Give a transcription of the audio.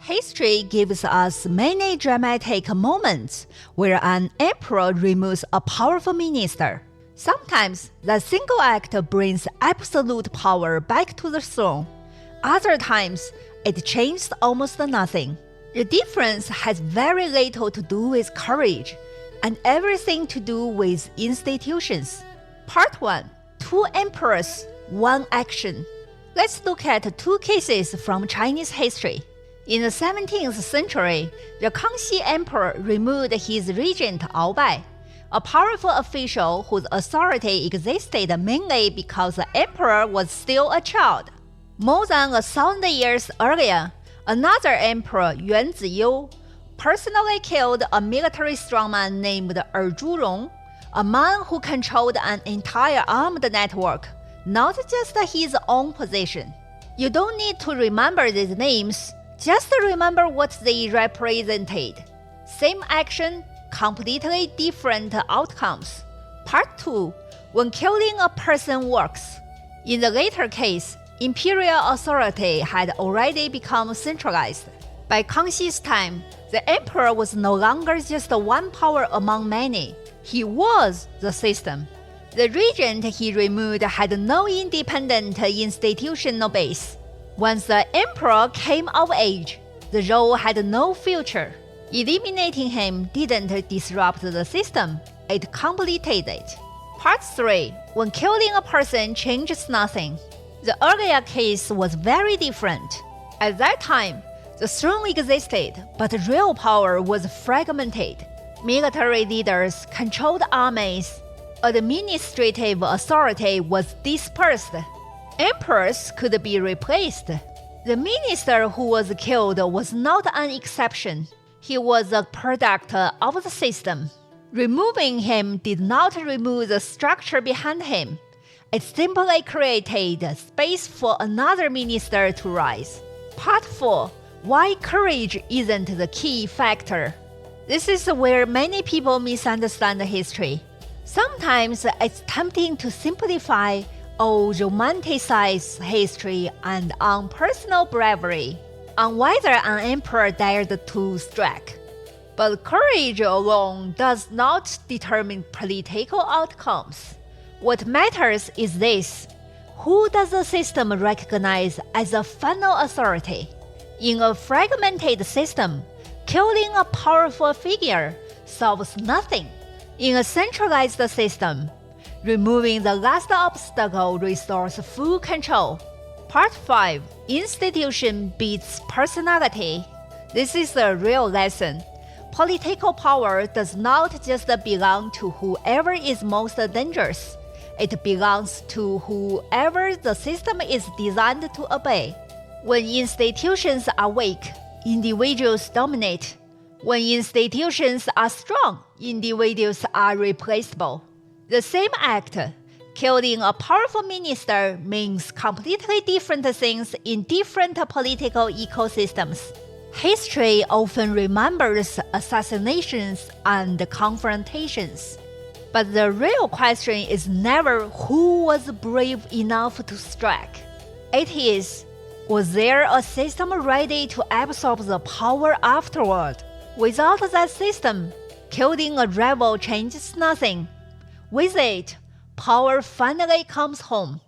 History gives us many dramatic moments where an emperor removes a powerful minister. Sometimes the single act brings absolute power back to the throne. Other times, it changes almost nothing. The difference has very little to do with courage and everything to do with institutions. Part 1. 2 Emperors, 1 Action. Let's look at 2 cases from Chinese history. In the 17th century, the Kangxi Emperor removed his regent Ao Bai, a powerful official whose authority existed mainly because the emperor was still a child. More than 1,000 years earlier, another emperor, Yuan Ziyu, personally killed a military strongman named Zhurong, a man who controlled an entire armed network, not just his own position. You don't need to remember these names, just remember what they represented. Same action, completely different outcomes. Part 2. When killing a person works. In the later case, imperial authority had already become centralized. By Kangxi's time, the emperor was no longer just one power among many. He was the system. The regent he removed had no independent institutional base. Once the emperor came of age, the role had no future. Eliminating him didn't disrupt the system, it completed it. Part 3. When killing a person changes nothing. The earlier case was very different. At that time, the throne existed, but real power was fragmented. Military leaders controlled armies. Administrative authority was dispersed. Emperors could be replaced. The minister who was killed was not an exception. He was a product of the system. Removing him did not remove the structure behind him. It simply created space for another minister to rise. Part 4. Why courage isn't the key factor. This is where many people misunderstand history. Sometimes it's tempting to simplify or romanticize history and on personal bravery, on whether an emperor dared to strike. But courage alone does not determine political outcomes. What matters is this: who does the system recognize as a final authority? In a fragmented system, killing a powerful figure solves nothing. In a centralized system, removing the last obstacle restores full control. Part 5. Institution beats personality. This is a real lesson. Political power does not just belong to whoever is most dangerous. It belongs to whoever the system is designed to obey. When institutions are weak, individuals dominate. When institutions are strong, individuals are replaceable. The same act, killing a powerful minister, means completely different things in different political ecosystems. History often remembers assassinations and confrontations. But the real question is never who was brave enough to strike. It is, was there a system ready to absorb the power afterward? Without that system, killing a rebel changes nothing. With it, power finally comes home.